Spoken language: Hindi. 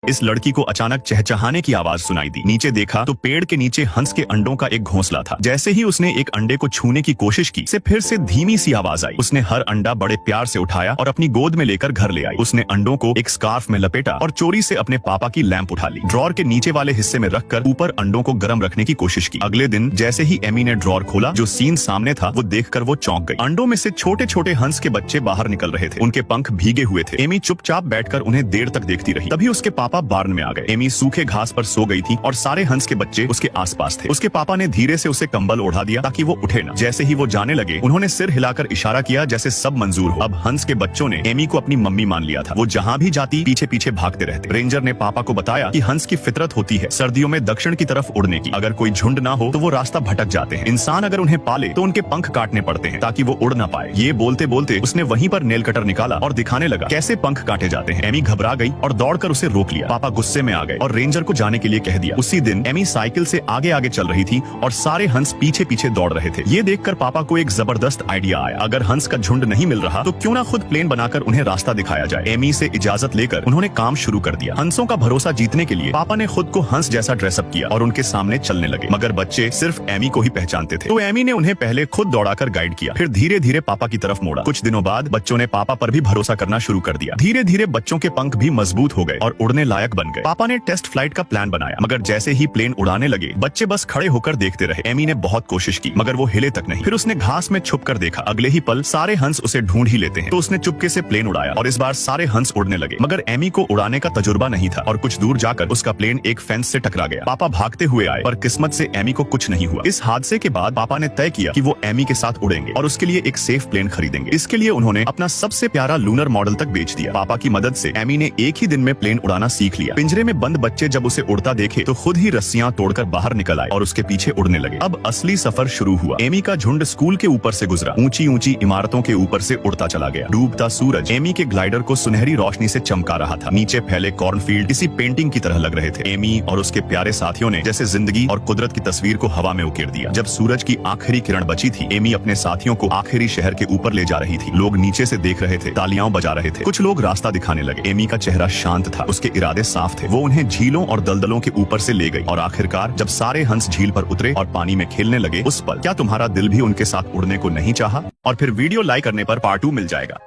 इस लड़की को अचानक चहचहाने की आवाज सुनाई दी। नीचे देखा तो पेड़ के नीचे हंस के अंडों का एक घोंसला था। जैसे ही उसने एक अंडे को छूने की कोशिश की, से फिर से धीमी सी आवाज आई। उसने हर अंडा बड़े प्यार से उठाया और अपनी गोद में लेकर घर ले आई। उसने अंडों को एक स्कार्फ में लपेटा और चोरी से अपने पापा की लैंप उठा ली। ड्रॉर के नीचे वाले हिस्से में रखकर ऊपर अंडों को गर्म रखने की कोशिश की। अगले दिन जैसे ही एमी ने ड्रॉर खोला, जो सीन सामने था वो देखकर वो चौंक गई। अंडों में से छोटे छोटे हंस के बच्चे बाहर निकल रहे थे। उनके पंख भीगे हुए थे। एमी चुपचाप बैठकर उन्हें देर तक देखती रही। तभी उसके पापा बार्न में आ गए। एमी सूखे घास पर सो गई थी और सारे हंस के बच्चे उसके आसपास थे। उसके पापा ने धीरे से उसे कंबल ओढ़ा दिया ताकि वो उठे न। जैसे ही वो जाने लगे, उन्होंने सिर हिलाकर इशारा किया जैसे सब मंजूर हो। अब हंस के बच्चों ने एमी को अपनी मम्मी मान लिया था। वो जहाँ भी जाती पीछे पीछे भागते रहते। रेंजर ने पापा को बताया कि हंस की फितरत होती है सर्दियों में दक्षिण की तरफ उड़ने की। अगर कोई झुंड ना हो तो वो रास्ता भटक जाते हैं। इंसान अगर उन्हें पाले तो उनके पंख काटने पड़ते हैं ताकि वो उड़ ना पाए। ये बोलते बोलते उसने वहीं पर नेल कटर निकाला और दिखाने लगा कैसे पंख काटे जाते हैं। एमी घबरा गई और दौड़कर उसे रोक लिया। पापा गुस्से में आ गए और रेंजर को जाने के लिए कह दिया। उसी दिन एमी साइकिल से आगे आगे चल रही थी और सारे हंस पीछे पीछे दौड़ रहे थे। ये देखकर पापा को एक जबरदस्त आइडिया आया। अगर हंस का झुंड नहीं मिल रहा तो क्यों ना खुद प्लेन बनाकर उन्हें रास्ता दिखाया जाए। एमी से इजाजत लेकर उन्होंने काम शुरू कर दिया। हंसों का भरोसा जीतने के लिए पापा ने खुद को हंस जैसा ड्रेसअप किया और उनके सामने चलने लगे। मगर बच्चे सिर्फ एमी को ही पहचानते थे, तो एमी ने उन्हें पहले खुद दौड़ाकर गाइड किया, फिर धीरे धीरे पापा की तरफ मोड़ा। कुछ दिनों बाद बच्चों ने पापा पर भी भरोसा करना शुरू कर दिया। धीरे धीरे बच्चों के पंख भी मजबूत हो गए और उड़ने लायक बन गए। पापा ने टेस्ट फ्लाइट का प्लान बनाया, मगर जैसे ही प्लेन उड़ाने लगे, बच्चे बस खड़े होकर देखते रहे। एमी ने बहुत कोशिश की मगर वो हिले तक नहीं। फिर उसने घास में छुप कर देखा। अगले ही पल सारे हंस उसे ढूंढ ही लेते हैं, तो उसने चुपके से प्लेन उड़ाया और इस बार सारे हंस उड़ने लगे। मगर एमी को उड़ाने का तजुर्बा नहीं था और कुछ दूर जाकर उसका प्लेन एक फेंस से टकरा गया। पापा भागते हुए आए पर किस्मत से एमी को कुछ नहीं हुआ। इस हादसे के बाद पापा ने तय किया कि वो एमी के साथ उड़ेंगे और उसके लिए एक सेफ प्लेन खरीदेंगे। इसके लिए उन्होंने अपना सबसे प्यारा लूनर मॉडल तक बेच दिया। पापा की मदद से एमी ने एक ही दिन में प्लेन उड़ाना सीख लिया। पिंजरे में बंद बच्चे जब उसे उड़ता देखे तो खुद ही रस्सियां तोड़कर बाहर निकल आए और उसके पीछे उड़ने लगे। अब असली सफर शुरू हुआ। एमी का झुंड स्कूल के ऊपर से गुजरा, ऊंची ऊंची इमारतों के ऊपर से उड़ता चला गया। डूबता सूरज एमी के ग्लाइडर को सुनहरी रोशनी से चमका रहा था। नीचे फैले कॉर्नफील्ड किसी पेंटिंग की तरह लग रहे थे। एमी और उसके प्यारे साथियों ने जैसे जिंदगी और कुदरत की तस्वीर को हवा में उकेर दिया। जब सूरज की आखिरी किरण बची थी, एमी अपने साथियों को आखिरी शहर के ऊपर ले जा रही थी। लोग नीचे से देख रहे थे, तालियां बजा रहे थे, कुछ लोग रास्ता दिखाने लगे। एमी का चेहरा शांत था, उसके इरादे साफ थे। वो उन्हें झीलों और दलदलों के ऊपर से ले गई और आखिरकार जब सारे हंस झील पर उतरे और पानी में खेलने लगे, उस पल क्या तुम्हारा दिल भी उनके साथ उड़ने को नहीं चाहा? और फिर वीडियो लाइक करने पर पार्ट 2 मिल जाएगा।